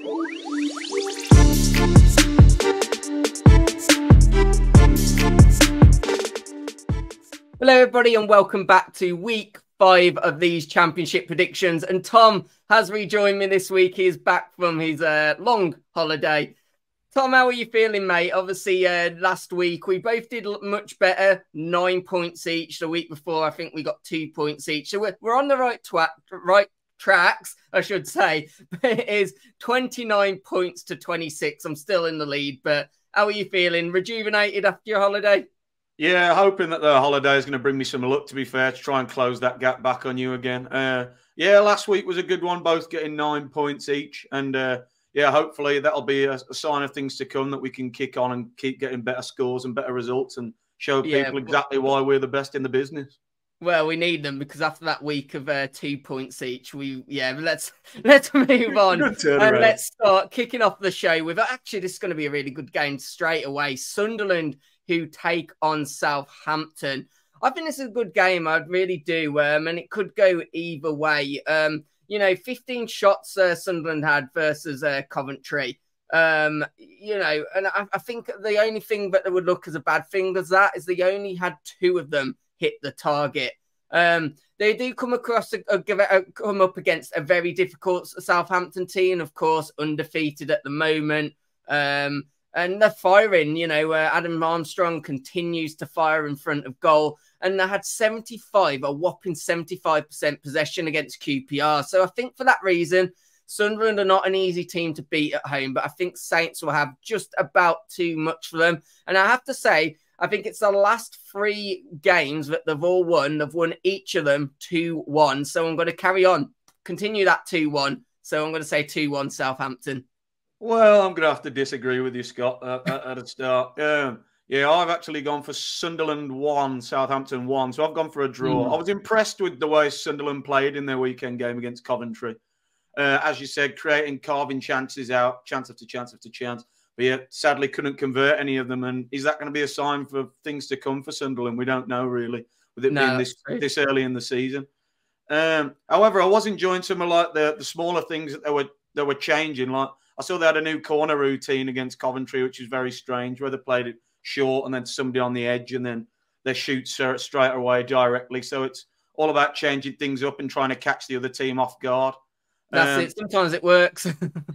Hello everybody and welcome back to week 5 of these championship predictions. And Tom has rejoined me this week. He is back from his long holiday. Tom, how are you feeling, mate? Obviously, last week we both did much better, 9 points each. The week before, I think we got 2 points each. So we're on the right tracks, I should say. But it is 29 points to 26. I'm still in the lead, but how are you feeling? Rejuvenated after your holiday? Yeah, hoping that the holiday is going to bring me some luck, to be fair, to try and close that gap back on you again. Yeah, last week was a good one, both getting 9 points each. And yeah, hopefully that'll be a sign of things to come, that we can kick on and keep getting better scores and better results and show people exactly why we're the best in the business. Well, we need them, because after that week of 2 points each, let's move on. And let's start kicking off the show with, actually, this is going to be a really good game straight away. Sunderland, who take on Southampton. I think this is a good game. I really do. And it could go either way. 15 shots Sunderland had versus Coventry. And I think the only thing that would look as a bad thing as that is they only had 2 of them hit the target. They do come up against a very difficult Southampton team, of course, undefeated at the moment. And they're firing, Adam Armstrong continues to fire in front of goal. And they had a whopping 75% possession against QPR. So I think for that reason, Sunderland are not an easy team to beat at home. But I think Saints will have just about too much for them. And I have to say, I think it's the last 3 games that they've all won. They've won each of them 2-1. So I'm going to continue that 2-1. So I'm going to say 2-1 Southampton. Well, I'm going to have to disagree with you, Scott, at the start. Yeah, I've actually gone for Sunderland 1, Southampton 1. So I've gone for a draw. I was impressed with the way Sunderland played in their weekend game against Coventry. As you said, carving chances out, chance after chance after chance. But yeah, sadly couldn't convert any of them. And is that going to be a sign for things to come for Sunderland? We don't know, really, with it being this early in the season. However, I was enjoying some of the smaller things that they were changing. Like, I saw they had a new corner routine against Coventry, which is very strange, where they played it short and then somebody on the edge and then they shoot straight away directly. So it's all about changing things up and trying to catch the other team off guard. That's it. Sometimes it works.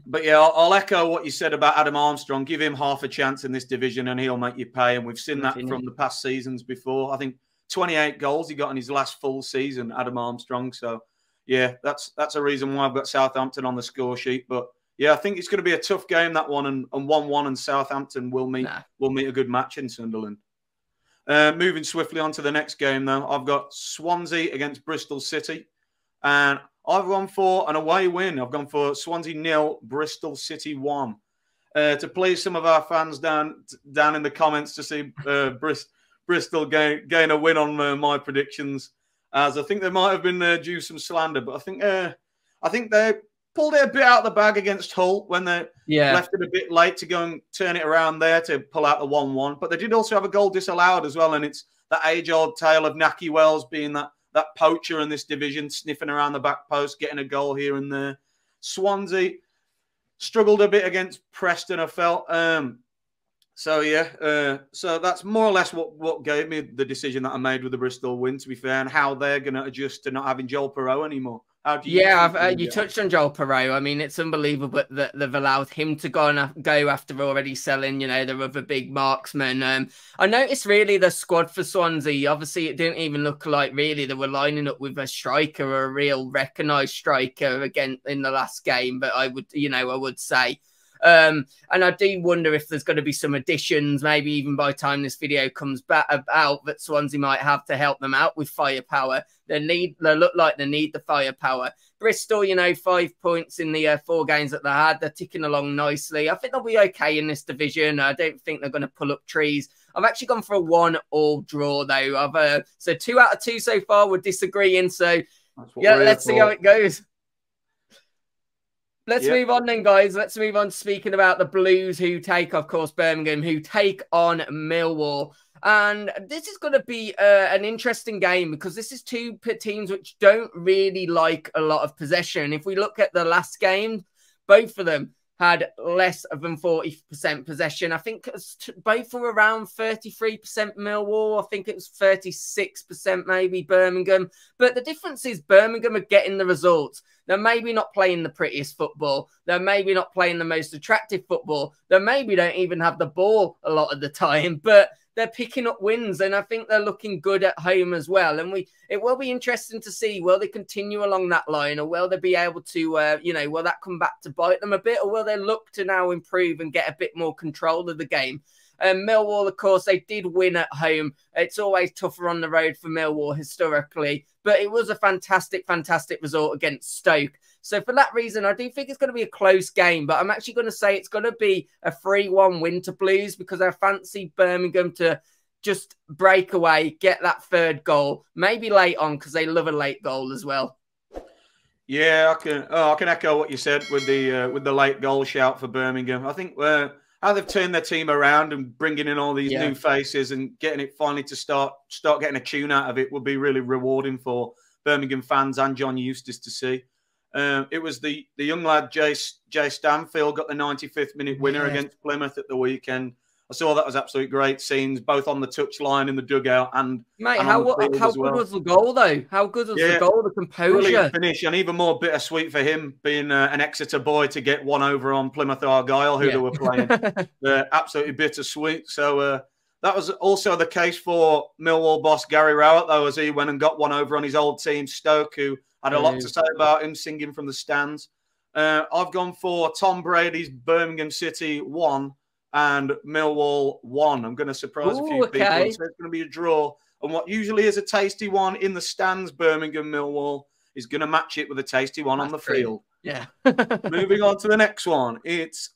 But yeah, I'll echo what you said about Adam Armstrong. Give him half a chance in this division and he'll make you pay. And we've seen that from the past seasons before. I think 28 goals he got in his last full season, Adam Armstrong. So yeah, that's a reason why I've got Southampton on the score sheet. But yeah, I think it's going to be a tough game, that one, and 1-1, and Southampton will meet a good match in Sunderland. Moving swiftly on to the next game, though, I've got Swansea against Bristol City, and I've gone for an away win. I've gone for Swansea 0, Bristol City 1. To please some of our fans down in the comments to see Bristol gain a win on my predictions, as I think they might have been due some slander, but I think they pulled it a bit out of the bag against Hull when they left it a bit late to go and turn it around there to pull out the 1-1. But they did also have a goal disallowed as well, and it's that age-old tale of Nahki Wells being that poacher in this division, sniffing around the back post, getting a goal here and there. Swansea struggled a bit against Preston, I felt. So that's more or less what gave me the decision that I made with the Bristol win, to be fair, and how they're going to adjust to not having Joel Perreault anymore. You touched on Joel Perreault. I mean, it's unbelievable that they've allowed him to go after already selling, their other big marksmen. I noticed really the squad for Swansea, obviously it didn't even look like really they were lining up with a striker or a real recognised striker again in the last game, but I would say. And I do wonder if there's going to be some additions, maybe even by the time this video comes back out, that Swansea might have to help them out with firepower. They look like they need the firepower. Bristol, 5 points in the 4 games that they had. They're ticking along nicely. I think they'll be okay in this division. I don't think they're going to pull up trees. I've actually gone for a 1-1 draw, though. So 2 out of 2 so far. We're disagreeing. So, yeah, let's see how it goes. Let's move on then, guys. Let's move on speaking about the Blues, who take, of course, Birmingham, who take on Millwall. And this is going to be an interesting game because this is 2 teams which don't really like a lot of possession. If we look at the last game, both of them had less than 40% possession. I think both were around 33% Millwall. I think it was 36% maybe Birmingham. But the difference is Birmingham are getting the results. They're maybe not playing the prettiest football. They're maybe not playing the most attractive football. They maybe don't even have the ball a lot of the time, but they're picking up wins, and I think they're looking good at home as well. And it will be interesting to see, will they continue along that line, or will they be able to, will that come back to bite them a bit, or will they look to now improve and get a bit more control of the game? Millwall, of course, they did win at home. It's always tougher on the road for Millwall historically, but it was a fantastic, fantastic result against Stoke. So for that reason, I do think it's going to be a close game, but I'm actually going to say it's going to be a 3-1 win to Blues, because I fancy Birmingham to just break away, get that third goal, maybe late on, because they love a late goal as well. Yeah, I can echo what you said with the late goal shout for Birmingham. I think how they've turned their team around and bringing in all these new faces and getting it finally to start getting a tune out of it will be really rewarding for Birmingham fans and John Eustace to see. It was the young lad, Jay Stanfield, got the 95th minute winner against Plymouth at the weekend. I saw that was absolutely great scenes, both on the touchline in the dugout and mate. How good was the goal though? How good was the goal? The composure, brilliant finish, and even more bittersweet for him being an Exeter boy to get one over on Plymouth Argyle, who they were playing. Absolutely bittersweet. So that was also the case for Millwall boss Gary Rowett, though, as he went and got one over on his old team, Stoke, who had a lot to say about him, singing from the stands. I've gone for Tom Brady's Birmingham City 1 and Millwall 1. I'm going to surprise a few people. So it's going to be a draw. And what usually is a tasty one in the stands, Birmingham Millwall, is going to match it with a tasty one on the field. Yeah. Moving on to the next one. It's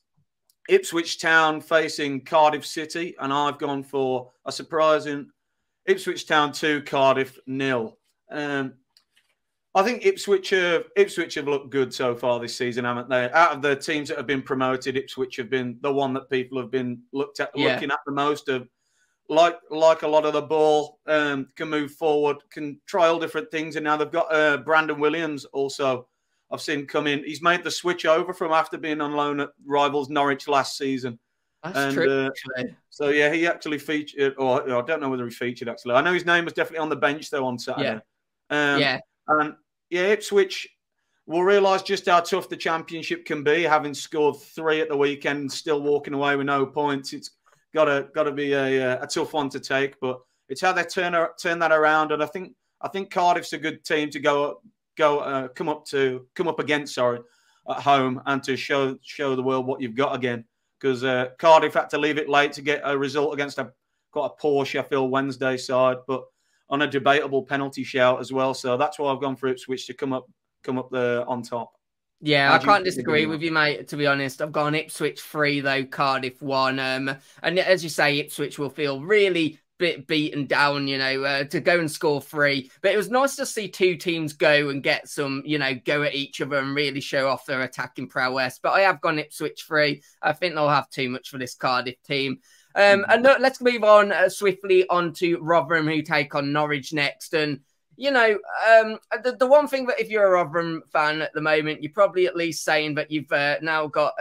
Ipswich Town facing Cardiff City. And I've gone for a surprising Ipswich Town 2, Cardiff 0. I think Ipswich have looked good so far this season, haven't they? Out of the teams that have been promoted, Ipswich have been the one that people have been looking at the most. Of like a lot of the ball, can move forward, can try all different things, and now they've got Brandon Williams also. I've seen come in. He's made the switch over from after being on loan at rivals Norwich last season. That's true. So yeah, he actually featured, or I don't know whether he featured actually. I know his name was definitely on the bench though on Saturday. And Ipswich will realise just how tough the Championship can be, having scored 3 at the weekend and still walking away with no points. It's got to be a tough one to take, but it's how they turn that around. And I think Cardiff's a good team to come up against at home, and to show the world what you've got again. Because Cardiff had to leave it late to get a result against quite a poor Sheffield Wednesday side, but on a debatable penalty shout as well. So that's why I've gone for Ipswich to come up there on top. Yeah, I can't disagree with you, mate, to be honest. I've gone Ipswich 3, though, Cardiff 1. And as you say, Ipswich will feel really beaten down, to go and score 3. But it was nice to see 2 teams go and get some, go at each other and really show off their attacking prowess. But I have gone Ipswich 3. I think they'll have too much for this Cardiff team. And let's move on swiftly on to Rotherham, who take on Norwich next. And, the one thing that if you're a Rotherham fan at the moment, you're probably at least saying that you've now got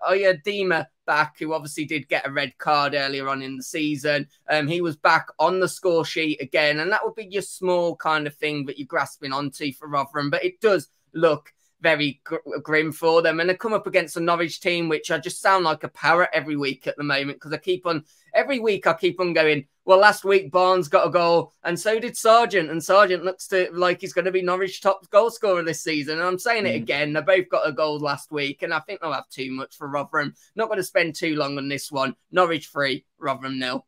Oyedema back, who obviously did get a red card earlier on in the season. He was back on the score sheet again, and that would be your small kind of thing that you're grasping onto for Rotherham. But it does look very grim for them, and they come up against a Norwich team which I just sound like a parrot every week at the moment, because every week I keep on going, well, last week Barnes got a goal and so did Sargent, and Sargent looks like he's going to be Norwich top goal scorer this season, and I'm saying it again, they both got a goal last week, and I think they'll have too much for Rotherham. Not going to spend too long on this one. Norwich 3, Rotherham 0.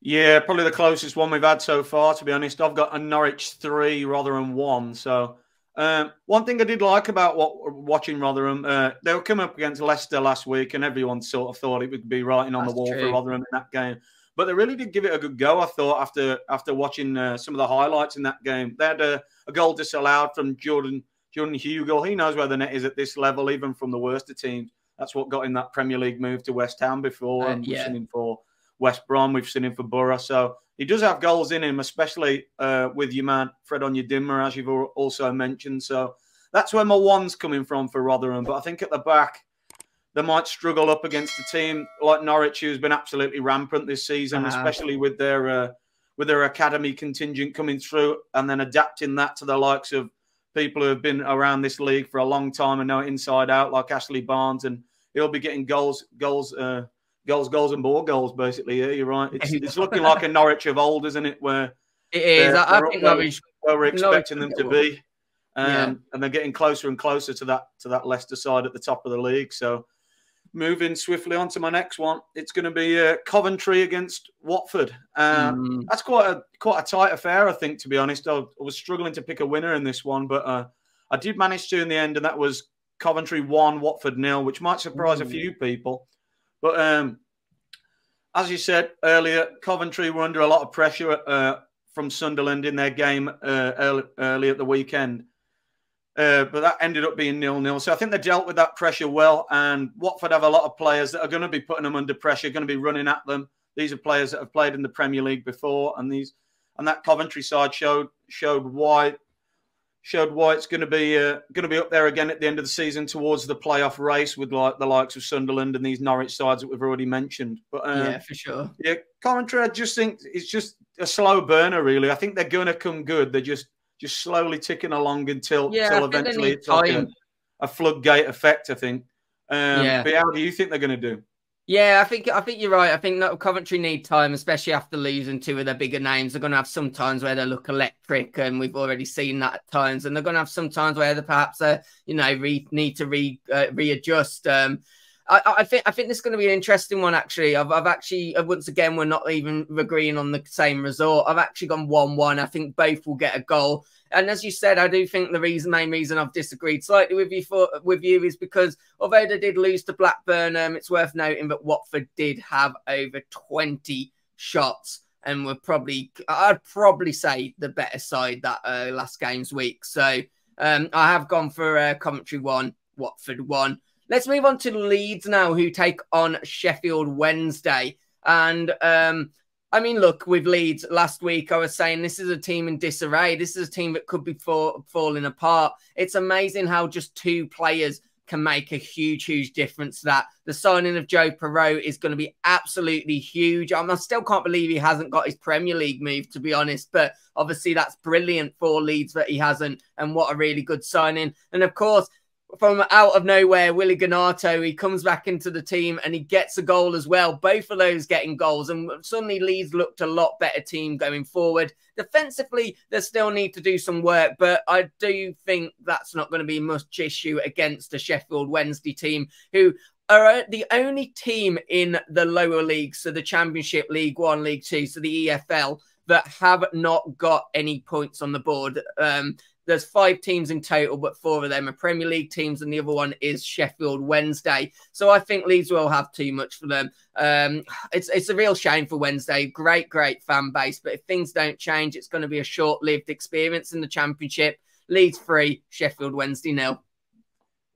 Yeah, probably the closest one we've had so far, to be honest. I've got a Norwich 3, Rotherham 1, so one thing I did like about watching Rotherham, they were coming up against Leicester last week, and everyone sort of thought it would be writing on the wall for Rotherham in that game. But they really did give it a good go, I thought, after watching some of the highlights in that game. They had a goal disallowed from Jordan Hugill. He knows where the net is at this level, even from the worst of teams. That's what got him that Premier League move to West Ham before, and we've seen him for West Brom, we've seen him for Borough. So he does have goals in him, especially with your man Fred Onyedinma, as you've also mentioned. So that's where my one's coming from for Rotherham. But I think at the back, they might struggle up against a team like Norwich, who's been absolutely rampant this season, especially with their academy contingent coming through and then adapting that to the likes of people who have been around this league for a long time and know it inside out, like Ashley Barnes, and he'll be getting goals, and more goals, basically. Yeah, you're right. It's looking like a Norwich of old, isn't it? Where it is. I think Norwich, where we're expecting them to be, and they're getting closer and closer to that Leicester side at the top of the league. So, moving swiftly on to my next one, it's going to be Coventry against Watford. That's quite a tight affair, I think, to be honest. I was struggling to pick a winner in this one, but I did manage to in the end, and that was Coventry 1, Watford 0, which might surprise a few people. But as you said earlier, Coventry were under a lot of pressure from Sunderland in their game early at the weekend. But that ended up being 0-0. So I think they dealt with that pressure well. And Watford have a lot of players that are going to be putting them under pressure, going to be running at them. These are players that have played in the Premier League before, and that Coventry side showed why it's going to be up there again at the end of the season towards the playoff race with like the likes of Sunderland and these Norwich sides that we've already mentioned. But yeah, for sure. Yeah, Coventry, I just think it's just a slow burner. Really, I think they're going to come good. They're just slowly ticking along until eventually it's like a floodgate effect, I think. But how do you think they're going to do? Yeah, I think you're right. I think that Coventry need time, especially after losing two of their bigger names. They're going to have some times where they look electric, and we've already seen that at times. And they're going to have some times where they perhaps need to readjust. I think this is going to be an interesting one. Actually, I've actually once again we're not even agreeing on the same result. I've actually gone 1-1. I think both will get a goal. And as you said, I do think the main reason I've disagreed slightly with you is because although they did lose to Blackburn, it's worth noting that Watford did have over 20 shots and were I'd probably say the better side that last game's week. So I have gone for Coventry 1, Watford 1. Let's move on to Leeds now, who take on Sheffield Wednesday. And I mean, look, with Leeds, last week I was saying this is a team in disarray. This is a team that could be falling apart. It's amazing how just two players can make a huge difference. That the signing of Joe Perreault is going to be absolutely huge. I still can't believe he hasn't got his Premier League move, to be honest. But obviously that's brilliant for Leeds that he hasn't. And what a really good signing. And of course, from out of nowhere, Willy Ganato, he comes back into the team and he gets a goal as well. Both of those getting goals. And suddenly Leeds looked a lot better team going forward. Defensively, they still need to do some work, but I do think that's not going to be much issue against the Sheffield Wednesday team, who are the only team in the lower leagues, so the Championship, League 1, League 2, so the EFL, that have not got any points on the board. There's 5 teams in total, but 4 of them are Premier League teams, and the other one is Sheffield Wednesday. So I think Leeds will have too much for them. It's a real shame for Wednesday. Great fan base, but if things don't change, it's going to be a short-lived experience in the Championship. Leeds 3, Sheffield Wednesday 0.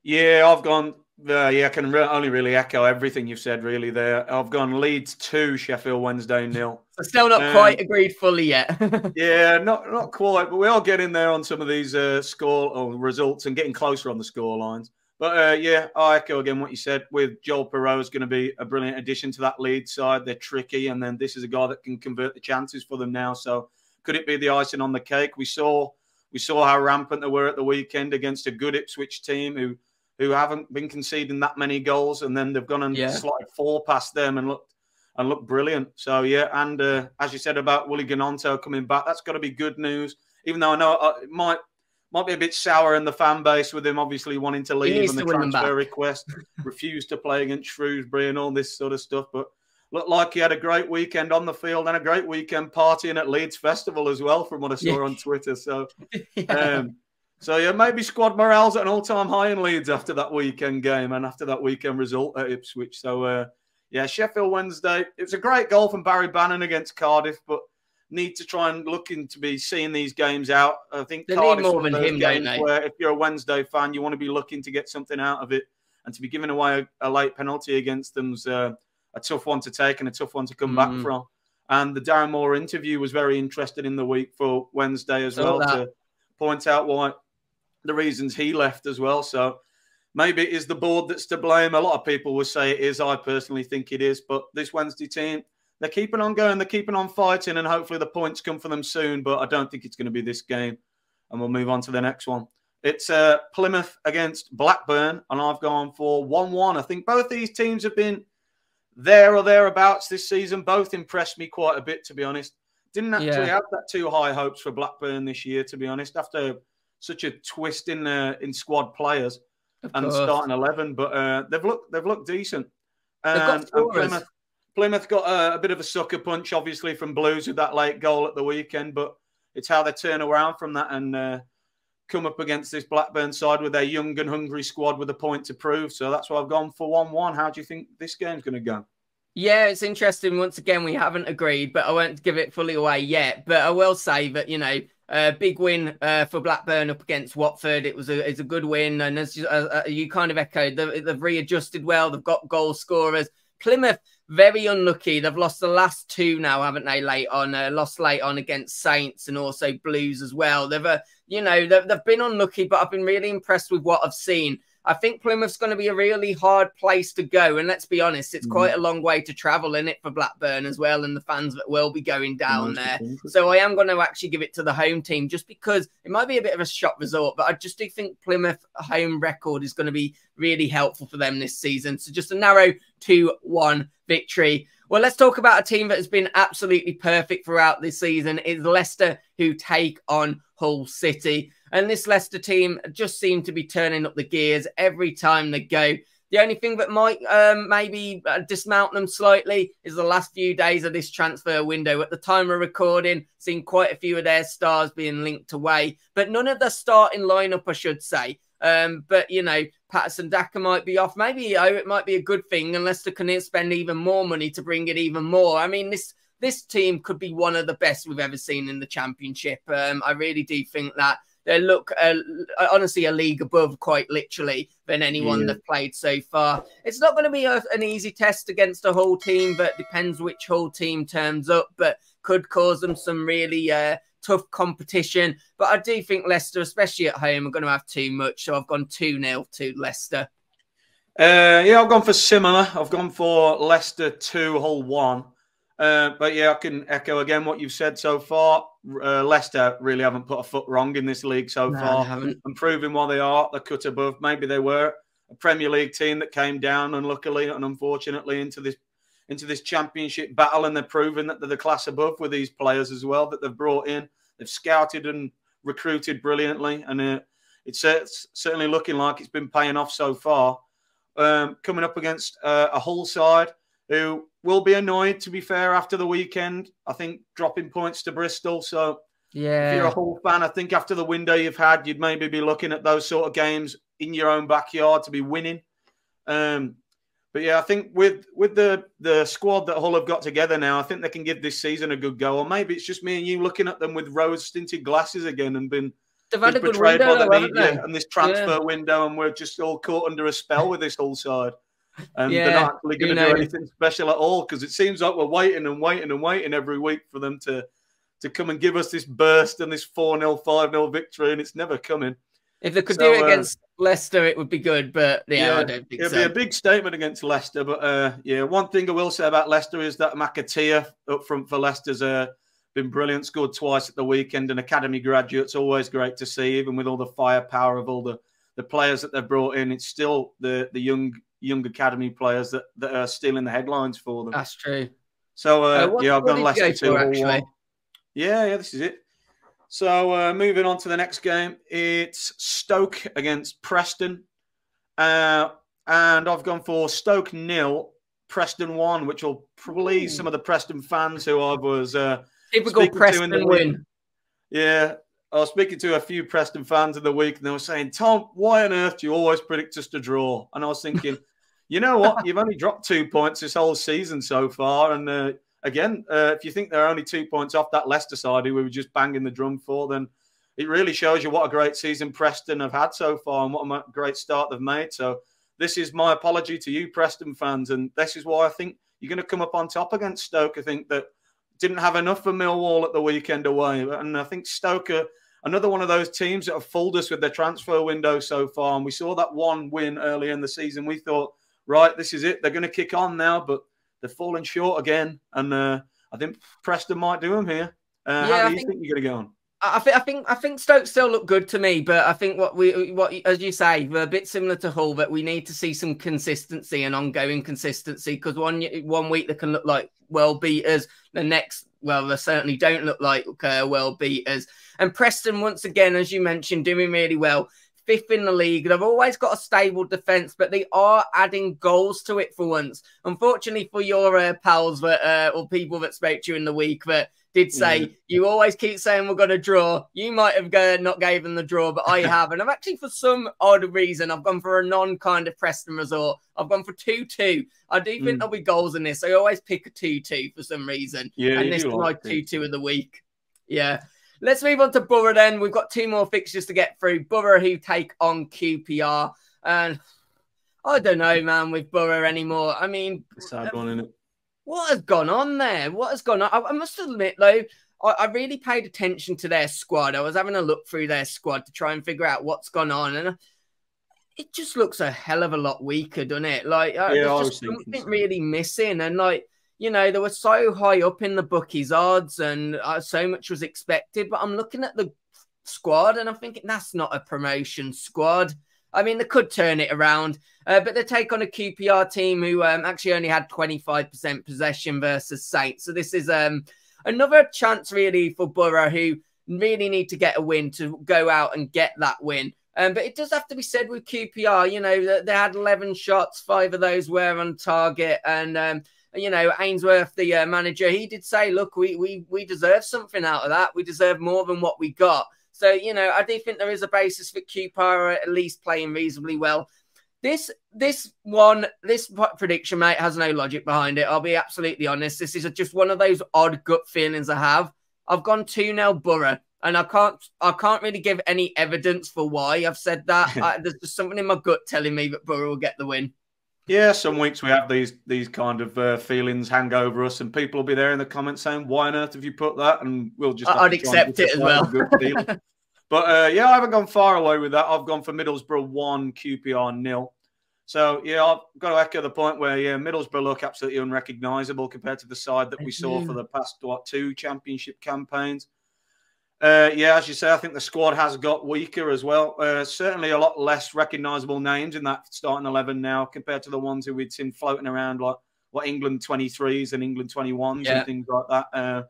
Yeah, I've gone. I can only really echo everything you've said, really, there. I've gone Leeds 2, Sheffield Wednesday 0. So still not quite agreed fully yet. Yeah, not quite, but we are getting there on some of these score or results and getting closer on the score lines. But yeah, I echo again what you said. With Joel Perreault is going to be a brilliant addition to that Leeds side. They're tricky, and then this is a guy that can convert the chances for them now. So could it be the icing on the cake? We saw how rampant they were at the weekend against a good Ipswich team who haven't been conceding that many goals, and then they've gone and slotted 4 past them and looked brilliant. So yeah, and as you said about Willy Ganato coming back, that's got to be good news. Even though I know it might be a bit sour in the fan base with him obviously wanting to leave and the transfer request, refused to play against Shrewsbury and all this sort of stuff. But looked like he had a great weekend on the field and a great weekend partying at Leeds Festival as well, from what I saw on Twitter. So. So, yeah, maybe squad morale's at an all-time high in Leeds after that weekend game and after that weekend result at Ipswich. So, yeah, Sheffield Wednesday. It was a great goal from Barry Bannon against Cardiff, but need to try and look into be seeing these games out. I think they Cardiff's need more than him, don't they? Where if you're a Wednesday fan, you want to be looking to get something out of it, and to be giving away a late penalty against them's a tough one to take and a tough one to come back from. And the Darren Moore interview was very interesting in the week for Wednesday as well, to point out why the reasons he left as well. So maybe it is the board that's to blame. A lot of people will say it is. I personally think it is. But this Wednesday team, they're keeping on going. They're keeping on fighting, and hopefully the points come for them soon. But I don't think it's going to be this game. And we'll move on to the next one. It's Plymouth against Blackburn, and I've gone for 1-1. I think both these teams have been there or thereabouts this season. Both impressed me quite a bit, to be honest. Didn't actually have that too high hopes for Blackburn this year, to be honest, after such a twist in squad players and starting 11. But they've looked decent. And Plymouth got a bit of a sucker punch, obviously, from Blues with that late goal at the weekend. But it's how they turn around from that and come up against this Blackburn side with their young and hungry squad with a point to prove. So that's why I've gone for 1-1. How do you think this game's going to go? Yeah, it's interesting. Once again, we haven't agreed, but I won't give it fully away yet. But I will say that, you know, a big win for Blackburn up against Watford. It's a good win. And as you kind of echoed, they've readjusted well. They've got goal scorers. Plymouth, very unlucky. They've lost the last two now, haven't they, late on? Lost late on against Saints and also Blues as well. They've been unlucky, but I've been really impressed with what I've seen. I think Plymouth's going to be a really hard place to go. And let's be honest, it's quite a long way to travel, in it, for Blackburn as well, and the fans that will be going down there. So I am going to actually give it to the home team, just because it might be a bit of a shock result, but I just do think Plymouth home record is going to be really helpful for them this season. So just a narrow 2-1 victory. Well, let's talk about a team that has been absolutely perfect throughout this season. It's Leicester, who take on Hull City. And this Leicester team just seem to be turning up the gears every time they go. The only thing that might maybe dismount them slightly is the last few days of this transfer window. At the time of recording, seen quite a few of their stars being linked away, but none of the starting lineup, I should say. But, you know, Patterson Daka might be off. Maybe it might be a good thing, and Leicester can spend even more money to bring it even more. I mean, this team could be one of the best we've ever seen in the Championship. I really do think that. They look, honestly, a league above, quite literally, than anyone they've played so far. It's not going to be an easy test against a Hull team, but depends which Hull team turns up, but could cause them some really tough competition. But I do think Leicester, especially at home, are going to have too much. So I've gone 2-0 to Leicester. Yeah, I've gone for similar. I've gone for Leicester 2, Hull 1. But yeah, I can echo again what you've said so far. Leicester really haven't put a foot wrong in this league so far. And proving why they are the cut above. Maybe they were a Premier League team that came down unluckily and unfortunately into this Championship battle, and they're proving that they're the class above with these players as well that they've brought in. They've scouted and recruited brilliantly, and it's certainly looking like it's been paying off so far. Coming up against a Hull side who will be annoyed, to be fair, after the weekend. I think dropping points to Bristol. So if you're a Hull fan, I think after the window you've had, you'd maybe be looking at those sort of games in your own backyard to be winning. But yeah, I think with the squad that Hull have got together now, I think they can give this season a good go. Or maybe it's just me and you looking at them with rose-tinted glasses again and been betrayed by the media and this transfer window, and we're just all caught under a spell with this Hull side. And they're not actually going to do anything special at all, because it seems like we're waiting and waiting and waiting every week for them to come and give us this burst and this 4-0, 5-0 victory, and it's never coming. If they could do it against Leicester, it would be good, but I don't think it'd be a big statement against Leicester. But one thing I will say about Leicester is that McAteer up front for Leicester's been brilliant, scored twice at the weekend, an academy graduate. It's always great to see, even with all the firepower of all the players that they've brought in. It's still the young academy players that are stealing the headlines for them. That's true. So, I've gone Leicester 2 actually. Yeah, this is it. So, moving on to the next game, it's Stoke against Preston. And I've gone for Stoke 0, Preston 1, which will please some of the Preston fans who I was typical Preston win. Yeah. I was speaking to a few Preston fans in the week, and they were saying, Tom, why on earth do you always predict us to draw? And I was thinking, you know what? You've only dropped 2 points this whole season so far. And again, if you think they're only 2 points off that Leicester side who we were just banging the drum for, then it really shows you what a great season Preston have had so far and what a great start they've made. So this is my apology to you Preston fans. And this is why I think you're going to come up on top against Stoke. I think that didn't have enough for Millwall at the weekend away. And I think Stoke are another one of those teams that have fooled us with their transfer window so far. And we saw that one win early in the season. We thought, right, this is it. They're going to kick on now, but they're falling short again. And I think Preston might do them here. How do you think you're going to go on? I think Stoke still look good to me, but I think what as you say, we're a bit similar to Hull, but we need to see some consistency and ongoing consistency, because one week they can look like world beaters, the next, well, they certainly don't look like world beaters. And Preston, once again, as you mentioned, doing really well. 5th in the league. They've always got a stable defence, but they are adding goals to it for once. Unfortunately for your pals that or people that spoke to you in the week that did say, you always keep saying we're going to draw. You might have not gave them the draw, but I have. And I've actually, for some odd reason, I've gone for a non-kind of Preston resort. I've gone for 2-2. I do think there'll be goals in this. I always pick a 2-2 for some reason. Yeah, and this is my 2-2 of the week. Yeah. Let's move on to Borough then. We've got 2 more fixtures to get through. Borough, who take on QPR. And I don't know, man, with Borough anymore. I mean, it's a sad one, isn't it? What has gone on there? What has gone on? I must admit, though, I really paid attention to their squad. I was having a look through their squad to try and figure out what's gone on. And it just looks a hell of a lot weaker, doesn't it? Like, there's just something really missing. And, like, you know, they were so high up in the bookies' odds and so much was expected. But I'm looking at the squad and I'm thinking that's not a promotion squad. I mean, they could turn it around, but they take on a QPR team who actually only had 25% possession versus Saints. So this is another chance, really, for Borough, who really need to get a win to go out and get that win. But it does have to be said with QPR, you know, they had 11 shots, 5 of those were on target. And, you know, Ainsworth, the manager, he did say, look, we deserve something out of that. We deserve more than what we got. So, you know, I do think there is a basis for QPR at least playing reasonably well. This prediction, mate, has no logic behind it. I'll be absolutely honest. This is just one of those odd gut feelings I have. I've gone 2-0 Borough, and I can't really give any evidence for why I've said that. There's just something in my gut telling me that Borough will get the win. Yeah, some weeks we have these kind of feelings hang over us, and people will be there in the comments saying, "Why on earth have you put that?" And we'll just I'd accept it as well. But yeah, I haven't gone far away with that. I've gone for Middlesbrough 1, QPR 0. So yeah, I've got to echo the point where Middlesbrough look absolutely unrecognisable compared to the side that we saw for the past 2 championship campaigns. Yeah, as you say, I think the squad has got weaker as well. Certainly a lot less recognisable names in that starting 11 now compared to the ones who we'd seen floating around, like England 23s and England 21s and things like that.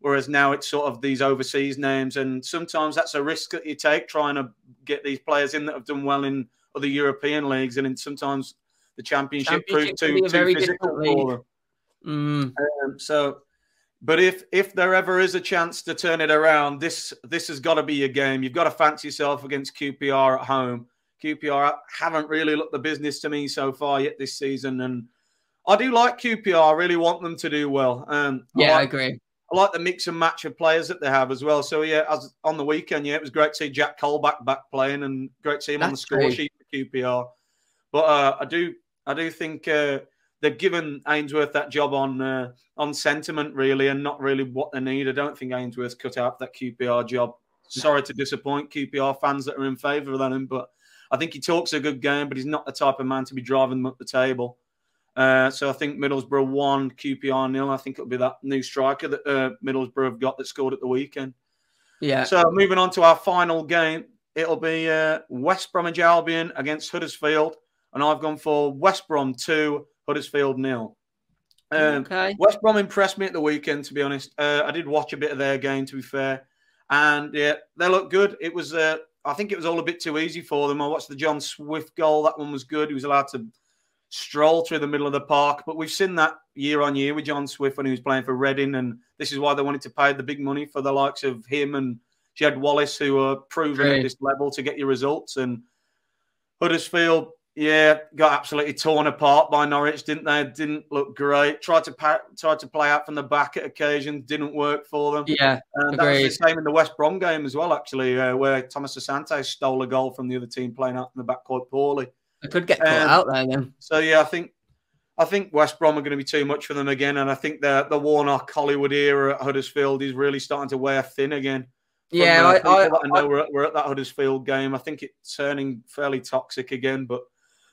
Whereas now it's sort of these overseas names, and sometimes that's a risk that you take trying to get these players in that have done well in other European leagues, and sometimes the championship proved too physical for them. But if there ever is a chance to turn it around, this has got to be your game. You've got to fancy yourself against QPR at home. QPR haven't really looked the business to me so far yet this season, and I do like QPR. I really want them to do well. I agree. I like the mix and match of players that they have as well. So yeah, as on the weekend, it was great to see Jack Colback back playing, and great to see him on the score sheet for QPR. But I do think they've given Ainsworth that job on sentiment, really, and not really what they need. I don't think Ainsworth's cut out for that QPR job. Sorry to disappoint QPR fans that are in favour of him, but I think he talks a good game, but he's not the type of man to be driving them up the table. So I think Middlesbrough 1, QPR 0. I think it'll be that new striker that Middlesbrough have got that scored at the weekend. Yeah. So moving on to our final game, it'll be West Bromwich Albion against Huddersfield, and I've gone for West Brom 2, Huddersfield 0. Okay. West Brom impressed me at the weekend, to be honest. I did watch a bit of their game, to be fair, and yeah, they look good. It was, I think it was all a bit too easy for them. I watched the John Swift goal. That one was good. He was allowed to stroll through the middle of the park, but we've seen that year on year with John Swift when he was playing for Reading, and this is why they wanted to pay the big money for the likes of him and Jed Wallace, who are proven at this level to get you results. And Huddersfield, got absolutely torn apart by Norwich, didn't they? Didn't look great. Tried to play out from the back at occasions, didn't work for them. Yeah, and that was the same in the West Brom game as well, actually, where Thomas Asante stole a goal from the other team playing out in the back quite poorly. I could get caught out there then. So yeah, I think West Brom are going to be too much for them again, and I think the Warnock Hollywood era at Huddersfield is really starting to wear thin again. Yeah, I know we're at that Huddersfield game. I think it's turning fairly toxic again, but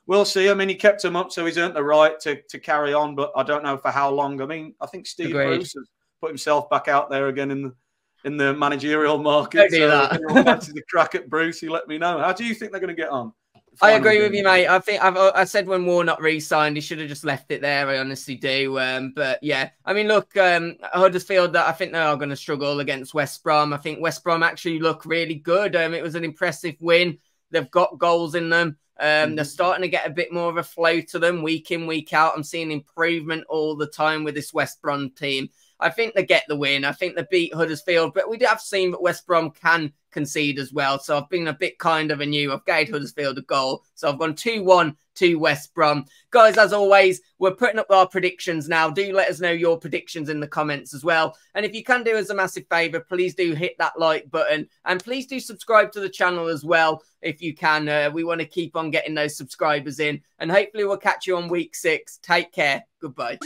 we'll see. I mean, he kept him up, so he's earned the right to carry on, but I don't know for how long. I mean, I think Steve Bruce has put himself back out there again in the managerial market. Don't do that. If anyone fancies a crack at Bruce, you let me know. How do you think they're going to get on? I agree with you, mate. I think I said when Warnock re-signed, he should have just left it there. I honestly do. But yeah, I mean, look, Huddersfield, I think they are going to struggle against West Brom. I think West Brom actually look really good. It was an impressive win. They've got goals in them. They're starting to get a bit more of a flow to them week in, week out. I'm seeing improvement all the time with this West Brom team. I think they get the win. I think they beat Huddersfield, but we have seen that West Brom can concede as well. So I've been a bit kinder than you. I've gave Huddersfield a goal. So I've gone 2-1 to West Brom. Guys, as always, we're putting up our predictions now. Do let us know your predictions in the comments as well. And if you can do us a massive favour, please do hit that like button. And please do subscribe to the channel as well if you can. We want to keep on getting those subscribers in. And hopefully we'll catch you on week 6. Take care. Goodbye.